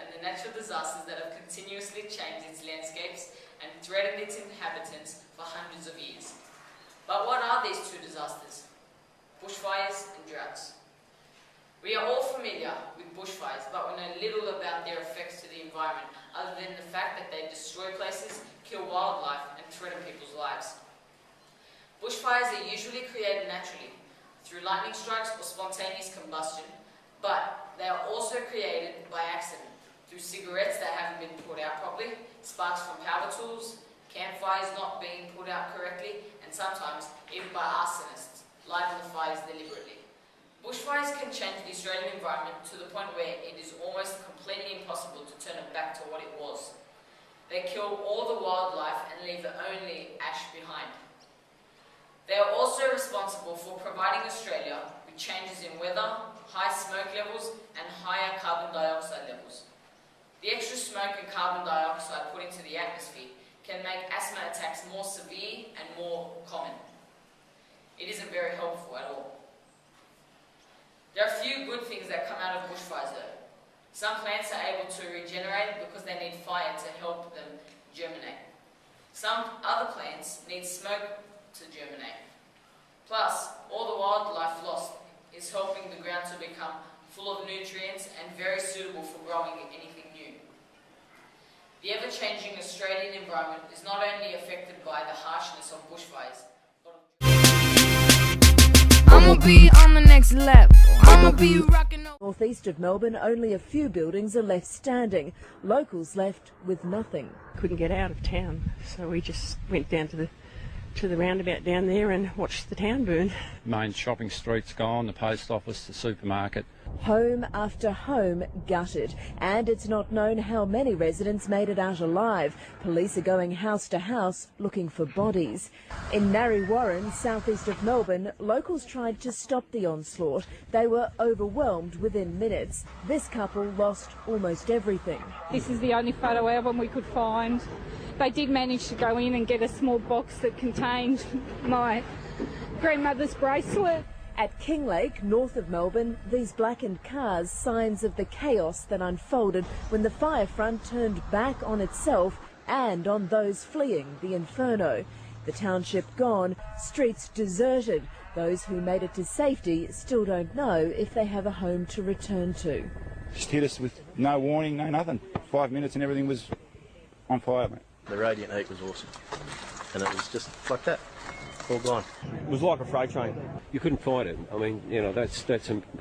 and the natural disasters that have continuously changed its landscapes and threatened its inhabitants for hundreds of years. But what are these two disasters? Bushfires and droughts. We are all familiar with bushfires, but we know little about their effects to the environment, other than the fact that they destroy places, kill wildlife, and threaten people's lives. Bushfires are usually created naturally, through lightning strikes or spontaneous combustion, but they are also created by accident, through cigarettes that haven't been put out properly, sparks from power tools, campfires not being put out correctly, and sometimes even by arsonists, lighting the fires deliberately. Bushfires can change the Australian environment to the point where it is almost completely impossible to turn it back to what it was. They kill all the wildlife and leave only ash behind. They are also responsible for providing Australia with changes in weather, high smoke levels, and higher carbon dioxide levels. The extra smoke and carbon dioxide put into the atmosphere can make asthma attacks more severe and more common. It isn't very helpful at all. There are a few good things that come out of bushfires though. Some plants are able to regenerate because they need fire to help them germinate. Some other plants need smoke to germinate. Plus, all the wildlife lost is helping the ground to become full of nutrients and very suitable for growing anything new. The ever-changing Australian environment is not only affected by the harshness of bushfires, I'ma be on the next level. I'ma be rocking. Northeast of Melbourne, only a few buildings are left standing. Locals left with nothing. Couldn't get out of town, so we just went down to the roundabout down there and watched the town burn. Main shopping streets gone, the post office, the supermarket. Home after home gutted, and it's not known how many residents made it out alive. Police are going house to house looking for bodies. In Narre Warren, southeast of Melbourne, locals tried to stop the onslaught. They were overwhelmed within minutes. This couple lost almost everything. This is the only photo album we could find. They did manage to go in and get a small box that contained my grandmother's bracelet. At Kinglake, north of Melbourne, these blackened cars, signs of the chaos that unfolded when the fire front turned back on itself and on those fleeing the inferno. The township gone, streets deserted. Those who made it to safety still don't know if they have a home to return to. Just hit us with no warning, no nothing. 5 minutes and everything was on fire, mate. The radiant heat was awesome, and it was just like that, all gone. It was like a freight train. You couldn't fight it. I mean, you know,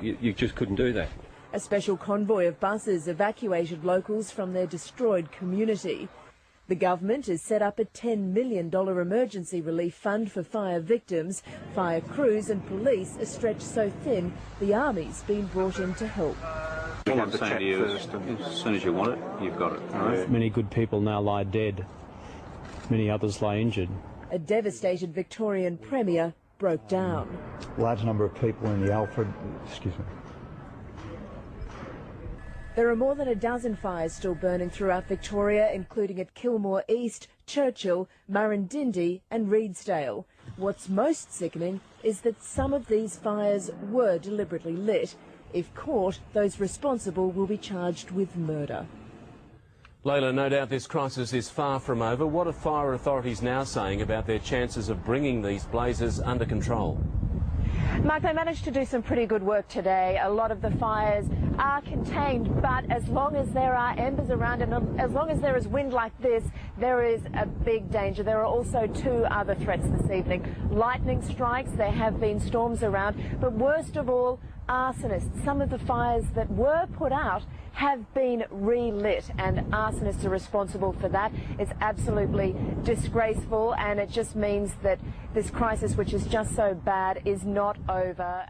you just couldn't do that. A special convoy of buses evacuated locals from their destroyed community. The government has set up a $10 million emergency relief fund for fire victims. Fire crews and police are stretched so thin, the army's been brought in to help. All I'm saying to you is, as soon as you want it, you've got it. Right? Many good people now lie dead. Many others lie injured. A devastated Victorian Premier broke down. Large number of people in the Alfred, There are more than a dozen fires still burning throughout Victoria, including at Kilmore East, Churchill, Murrindindi and Reedsdale. What's most sickening is that some of these fires were deliberately lit. If caught, those responsible will be charged with murder. Layla, no doubt this crisis is far from over. What are fire authorities now saying about their chances of bringing these blazes under control? Mark, they managed to do some pretty good work today. A lot of the fires are contained, but as long as there are embers around and as long as there is wind like this, there is a big danger. There are also two other threats this evening. Lightning strikes, there have been storms around, but worst of all, arsonists. Some of the fires that were put out have been relit, and arsonists are responsible for that. It's absolutely disgraceful, and it just means that this crisis, which is just so bad, is not over.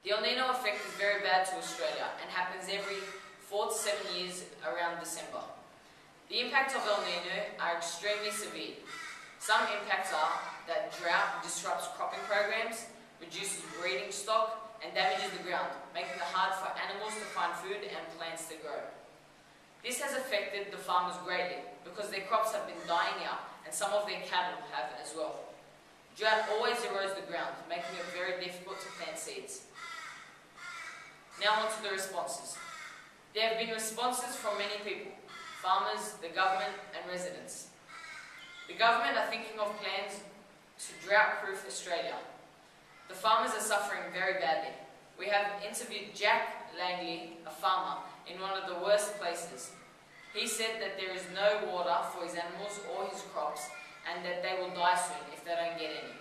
The El Nino effect is very bad to Australia and happens every 4 to 7 years around December. The impacts of El Nino are extremely severe. Some impacts are that drought disrupts cropping programs, reduces breeding stock and damages the ground, making it hard for animals to find food and plants to grow. This has affected the farmers greatly because their crops have been dying out and some of their cattle have as well. Drought always erodes the ground, making it very difficult to plant seeds. Now on to the responses. There have been responses from many people, farmers, the government and residents. The government are thinking of plans to drought-proof Australia. The farmers are suffering very badly. We have interviewed Jack Langley, a farmer, in one of the worst places. He said that there is no water for his animals or his crops and that they will die soon if they don't get any.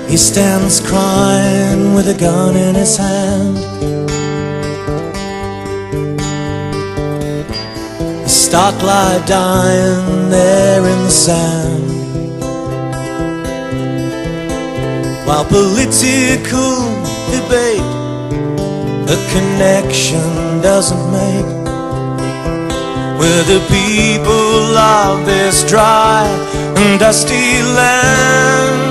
He stands crying with a gun in his hand. The stock lie dying there in the sand, while political debate a connection doesn't make with the people of this dry and dusty land.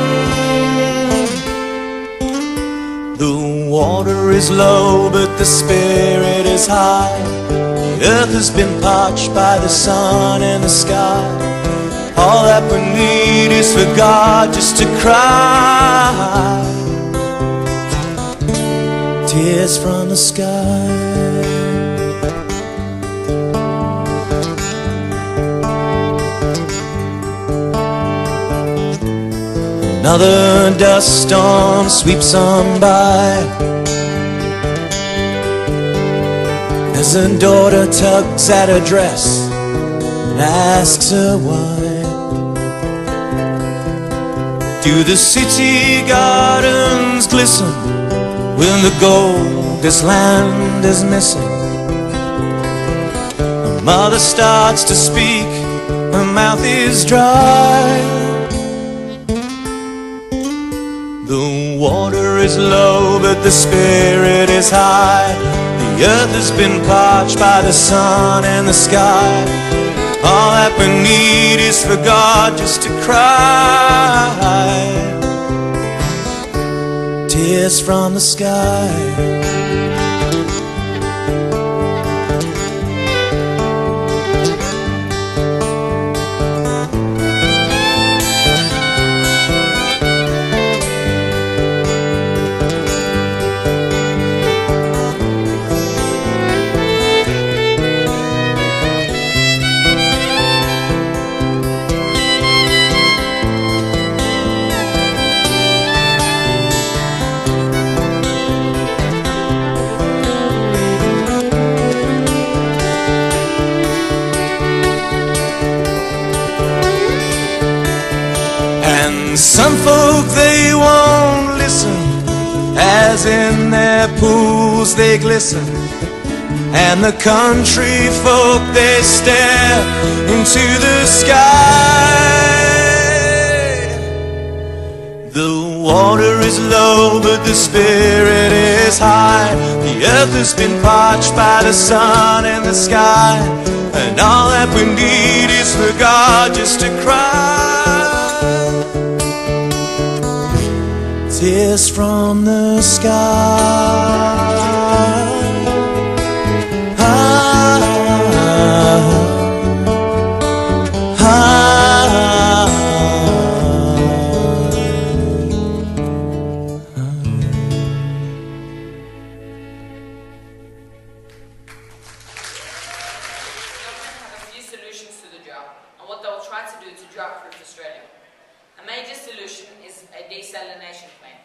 The water is low, but the spirit is high. The earth has been parched by the sun and the sky. All that we need is for God just to cry. Tears from the sky. Another dust storm sweeps on by as a daughter tugs at her dress and asks her why. Do the city gardens glisten when the gold this land is missing? Her mother starts to speak, her mouth is dry. The water is low, but the spirit is high. The earth has been parched by the sun and the sky. All that we need is for God just to cry. Tears from the sky. Some folk they won't listen, as in their pools they glisten, and the country folk they stare into the sky. The water is low, but the spirit is high. The earth has been parched by the sun and the sky, and all that we need is for God just to cry. Tears from the sky. Solutions to the drought and what they will try to do to drought-proof Australia. A major solution is a desalination plant.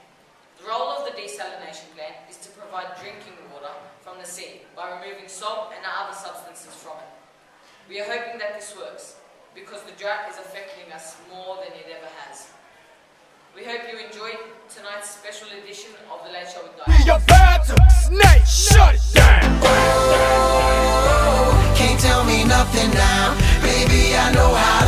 The role of the desalination plant is to provide drinking water from the sea by removing salt and other substances from it. We are hoping that this works because the drought is affecting us more than it ever has. We hope you enjoyed tonight's special edition of The Late Show with Guy. You're bad to snake, shut it down. Can't tell me nothing now, baby, I know how